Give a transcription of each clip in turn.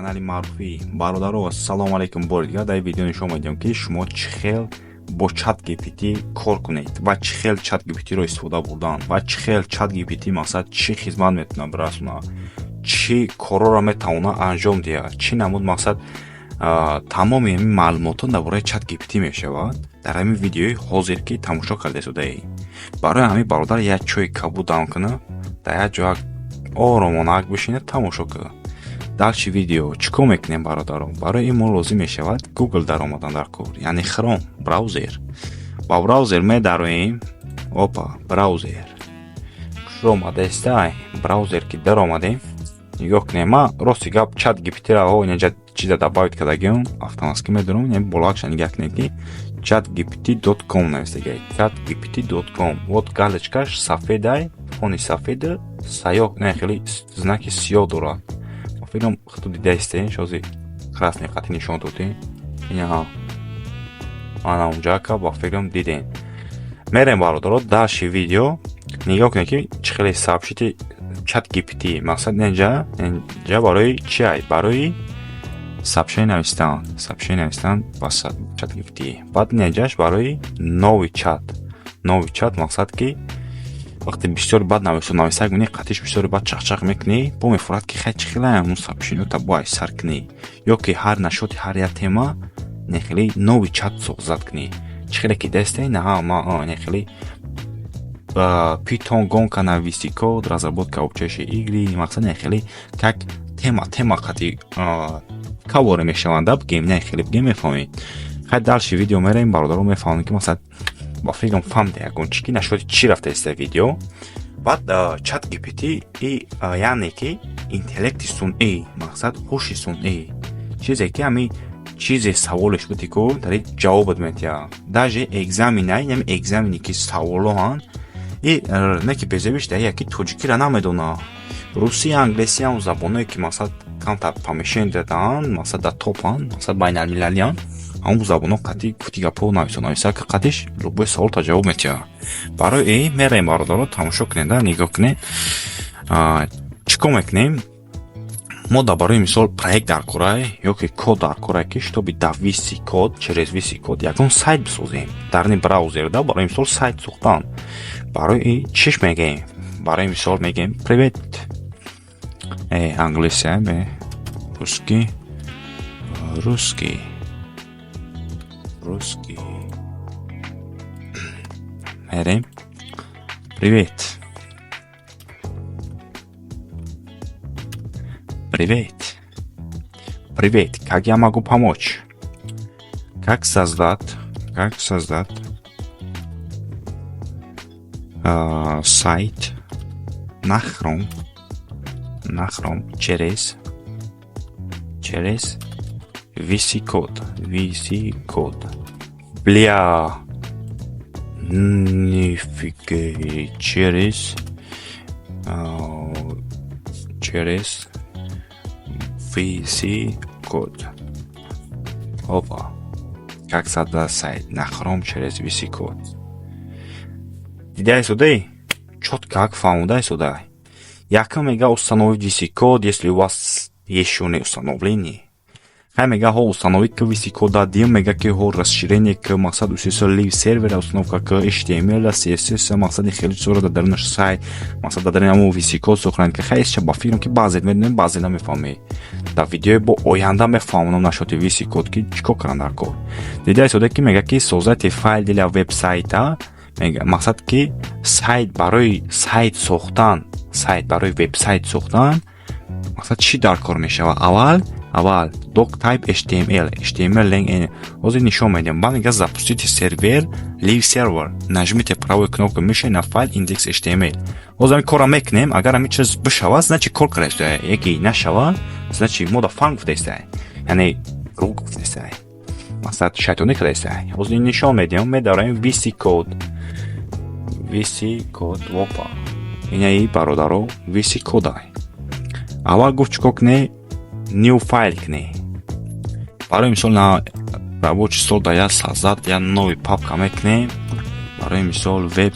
канали маъруфи бародаро, ассалому алайкум. Бори дигар дар видео нишон медиҳам ки шумо чӣ хел бо ChatGPT кор кунед ва чӣ хел ChatGPT-ро истифода бурдан ва чӣ хел ChatGPT мақсад чӣ хизмат метавона бирасона, чӣ корро метавона анҷом диҳад, чӣ намуд мақсад тамоми ҳамин маълумотро дар бораи ChatGPT мешавад. Дар ҳамин видеои ҳозир ки тамошо кардаесудаед. Барои ҳамин бародар як чойи кабуд даун кунад, дар як ҷо оромона бишинад, тамошо кунад. Далши видео чикор мекунем бародаро? Барои ин мо лозим мешавад Google даромадан дар кор, яъне Chrome браузер. Ба браузер медароем. Опа, браузер. Chrome адастай браузер ки даромадем. Нигоҳ кунем. Ма рости гап ChatGPT-ро инҷа чиза добавит кардагиам, автоматики медарам, ин болакша нигоҳ кунед ки chatgpt.com навистагаед. chatgpt.com. Вот галочкаш сафедай, фони сафеда, саёк не хеле знаки сиёҳ дорад. Филм хто дидастен, шози красный хати нишон додем. Ина ана унҷака ба филм диден. Мерем бародаро даши видео нигоҳ кунед ки чӣ хеле сообщите ChatGPT мақсад инҷа барои чи ай? Барои сообщение навистан ба ChatGPT. Баъд инҷаш барои нови чат мақсад ки вақте бисёр бад нависак мини қатиш бисёр бад чақчақ мекунӣ, бо мефурад ки хай чӣ хеле ҳамун сообщениёта бо ай сар кунӣ, ё ки ҳар нашоти ҳар як тема нехели нови чат зад кунӣ. Чӣ хеле ки дастаи на ма нехели Python гонка нависи код, разработка обчаиши игри, мақсад нехели как тема қати каворе мешаванда бигем, нехели бигем мефаҳмед. Хай далши видео мерем бародаро мефаҳмем ки мақсад ба филм фамде ягон чики нашоти чӣ рафтааста видео. Баъд ChatGPT яъне ки интеллекти сунъӣ, мақсад ҳуши сунъӣ, чизе ки ҳамин чизе саволеш бути ку дари ҷавобат метиҳад. Даже экзаминай, ҳамин экзамини ки саволоҳан и не ки безебиш дар яки тоҷикира намедона. Руси, англиси ҳам забоное ки мақсад камтар помешен даданд, мақсад дар топан, мақсад байналмилалиян. ҳамун забоно қатъи гуфти гапҳо нависа ки қатиш любой саволта ҷавоб метиҳад. Барои ин мераем бародаро, тамошо кунед, нигоҳ кунед. Чикор мекунем? мо дар барои мисол проект дар корай ё ки код дар корай ки шитоби дар виси код, через виси код ягон сайт бисозем. Дар ин браузерда барои мисол сайт сохтан. Барои ин чиш мегем? Барои мисол мегем привет. Англиси русский. Мерем. Привет. Как я могу помочь? Как создать сайт на Chrome через VC код. Бля, нифига, через VC код. Опа. Как создать сайт на Chrome через VC код. Дидай сюда. Чётко как фаундай сюда. Яка мега установить VC код, если у вас еще не установлены. Хай мега ҳо установить к VC кода, дим мега ки ҳо расширение к мақсад усиса live сервера, установка к HTML, CSS, мақсади хеле чизора дар дарунаш сайт, мақсад дар даруни ҳамун VC код сохранед ки хай исча ба филм ки баъзе медонем, баъзе намефаҳмед. Дар видеои бо оянда мефаҳмонам нашоти VC код ки чикор кардан дар кор. Дида истода ки мега ки создати файл для вебсайта, мега мақсад ки сайт барои сайт сохтан, сайт барои вебсайт сохтан, мақсад чӣ дар кор мешава? Аввал doctype HTML ленг ҳозир нишон медиҳам. Ба мега запустите сервер, live server, нажмите правой кнопкой мыши на файл index.html. ҳозир ҳамин корро мекунем. Агар ҳамин чиз бишавад, значи кор кардаистае. Яки нашавад, значи мо дар фан гуфтаистае. Яъне рӯ гуфтаистае. мақсад шайтонӣ кардаистае. ҳозир нишон медиҳам, медароем VC код. Опа. инаи бародаро VC кодае. аввал гуфт чикор кунед? New файл кунед. Барои мисол на рабочий стол да я создать я новый папка мекунем. Барои мисол веб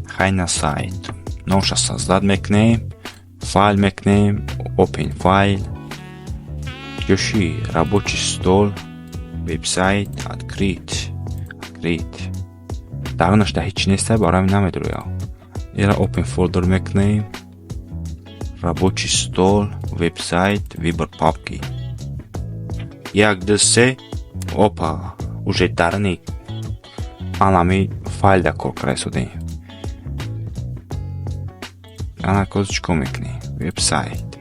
хай на сайт. Ноша создать мекунем. файл мекунем, open файл, ёши рабочий стол, вебсайт, открыть. Дарунаш да ҳеҷ нестай, барои намедурӯя. Ира open folder мекунем, рабочий стол, вебсайт, выбор папки. 1, 2, 3, опа, уже дарни анами файл да кор карда истодем. Ана коз чикор мекунем? Вебсайт.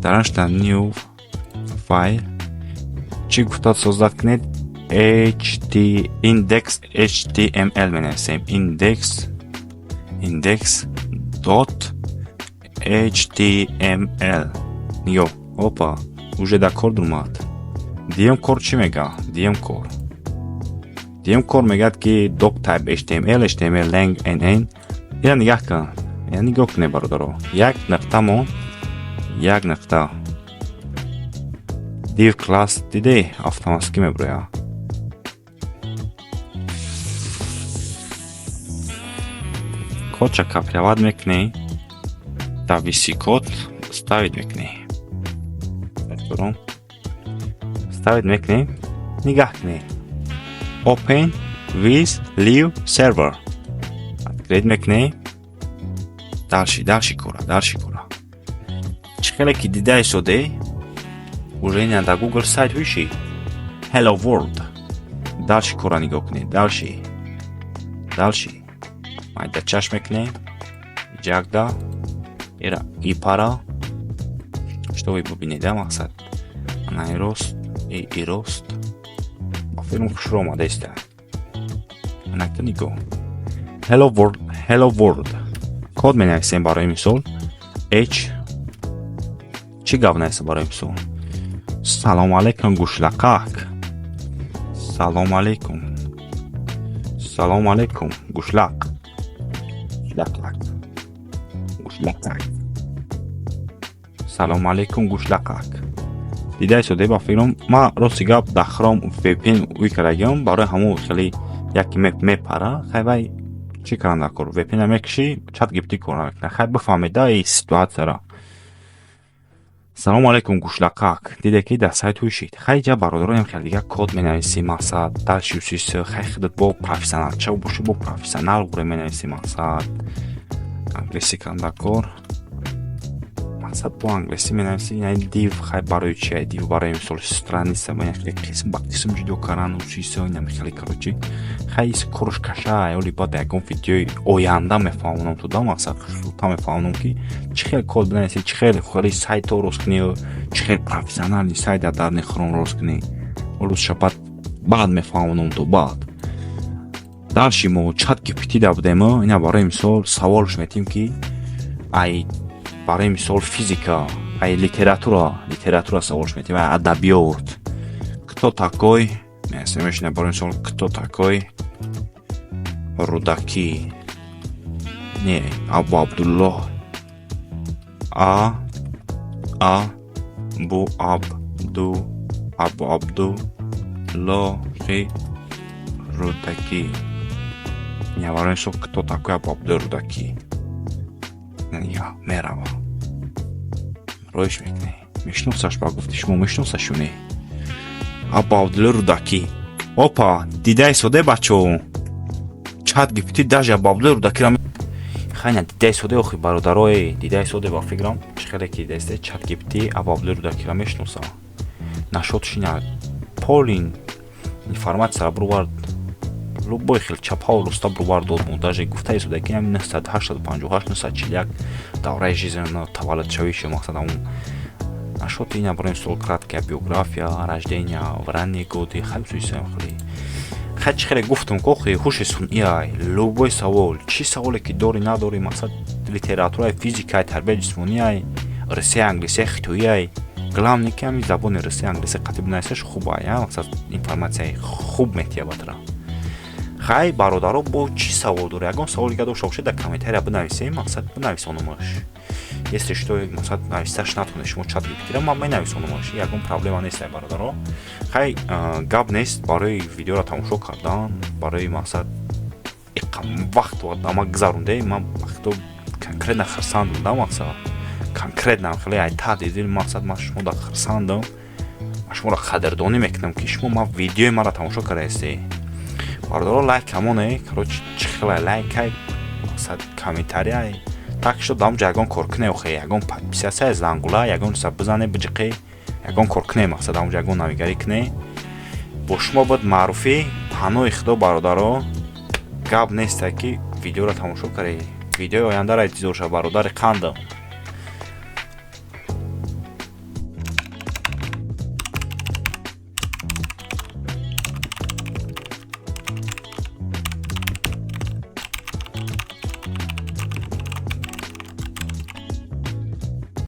Дараш да new файл. Чӣ гуфтад создат кунед? index html менависем. index.html. нигоҳ, опа, уже да кор дурмад. Диюм кор чӣ мега? Диюм кор мегад ки doc type html lang nn. ина нигаҳ кун. Я нигоҳ кунед бародаро. Як нақта. div class диде автоматики мебуроя. Кодча копировать мекунем. Да виси код ставить мекунем. Ставить мекунем. Нигаҳ кунем. Open with live server. Открыть мекунем. Дальше кора. Чӣ хеле ки дида истоде, уже ина да Google сайт ҳуиши. Hello World. Дальше кора нигоҳ кунед. Дальше. Майда чашм мекунем. Ҷагда. Ира ипара. Что вы бубинеда мақсад? Ана ирост. Ба филм хушро омада иста. Анакта нигоҳ. Hello World. Код менависем барои мисол. H. Чӣ гап наста барои мисол? Салому алейкум гӯшлақақ. Салому алейкум гӯшлақ. Салому алейкум гӯшлақақ. Дида истоде ба филм. Ма рости гап да Chrome VPN уй карагам барои ҳамон хеле яке мепара. Хайвай чӣ каранда кор? VPN мекиши, чат гипти кор мекунад. Хай бифаҳмеда ин ситуатсияро. Салому алейкум гӯшлақақ. Диде ки дар сайт ҳуишид. Хай ҷа бародароям хеле дига код менависим мақсад. Дальше усис хай худат бо профессионалча боши, бо профессионал буре менависим мақсад. Англиси каранда кор. Мақсад бо англиси менависим. Яъни div хай барои чи? Div барои мисол страница ба хеле қисм ба қисм ҷудо кардан усис ин хеле корочи. Хай ис корш каша ёли ба ягон видеои оянда мефаҳмонам туда мақсад хушрута мефаҳмонам ки чӣ хел код бинависӣ, чӣ хел хеле сайтро рост кунӣ, чӣ хел профессионали сайт дар нехрон рост кунӣ. Олус шабат баъд мефаҳмонам то баъд. Дальше мо чат GPT да будем, ина барои мисол саволш метим ки ай барои мисол физика, ай литература саволш метим, ай адабиёт. Кто такой? Мешина барои мисол кто такой? Рудаки. Не, Абу Абдуллоҳ. Абу Абдуллоҳи Рудаки. Не, барои мисол кто такой Абу Абдуллоҳи Рудаки? Я мерава. Роиш мекунем. Мешиносаш ба гуфти шумо мешиносаш ё не? Абу Абдуллоҳи Рудаки. Опа, дида истоде бачо. Чат GPT даже Абу Абдуллоҳи Рудакиро хайна дида истоде охи бародарои дида истоде ба фикрам чӣ хеле ки дида истоде чат GPT Абу Абдуллоҳи Рудакиро мешиноса. Нашотш ина полин информатсияро бурвард. Любой хел чапҳо роста бурвард дод мо даже гуфта истоде ки 958 941 давраи жизненно таваллудшавиши мақсад ҳамон нашоти ина барои мисол краткая биография, рождения в ранние годы хеле сӯисем хеле чӣ хеле гуфтам кохи ҳуши сунъиай любой савол чӣ саволе ки дори надори мақсад литератураи физикаи тарбияи ҷисмонияй русияи англисияи хитоияй главне ки ҳамин забони русияи англисия қатъи бинависаш хубай мақсад информатсияи хуб метия батра. Хай бародаро бо чӣ савол дори ягон савол дига дошта бошед дар комментария бинависем мақсад бинависонамаш. Если что мақсад нависаш натонед шумо чат GPT-ро ман менависонамаш. Ягон проблема нест бародаро. Хай гап нест барои видеоро тамошо кардан барои мақсад вақт ва дама гузаронде ман вақто конкретно хурсандам да мақсад. Конкретно хеле ай таҳдидил мақсад ман шуморо хурсандам. Шуморо қадрдонӣ мекунам ки шумо ман видеои маро тамошо кардаистед. Бародаро лайк камоне, короче чихела лайкай, мақсад комментарий. Так шо дам ягон кор кунед охе, ягон подписация зангула, ягон саб бизане биҷиқи, ягон кор кунед мақсад дам ягон навигарӣ кунед. Бо шумо буд маъруфӣ, паноҳи худо бародаро. Гап нест ки видеоро тамошо каред. Видеои ояндаро интизор шав бародари қандам.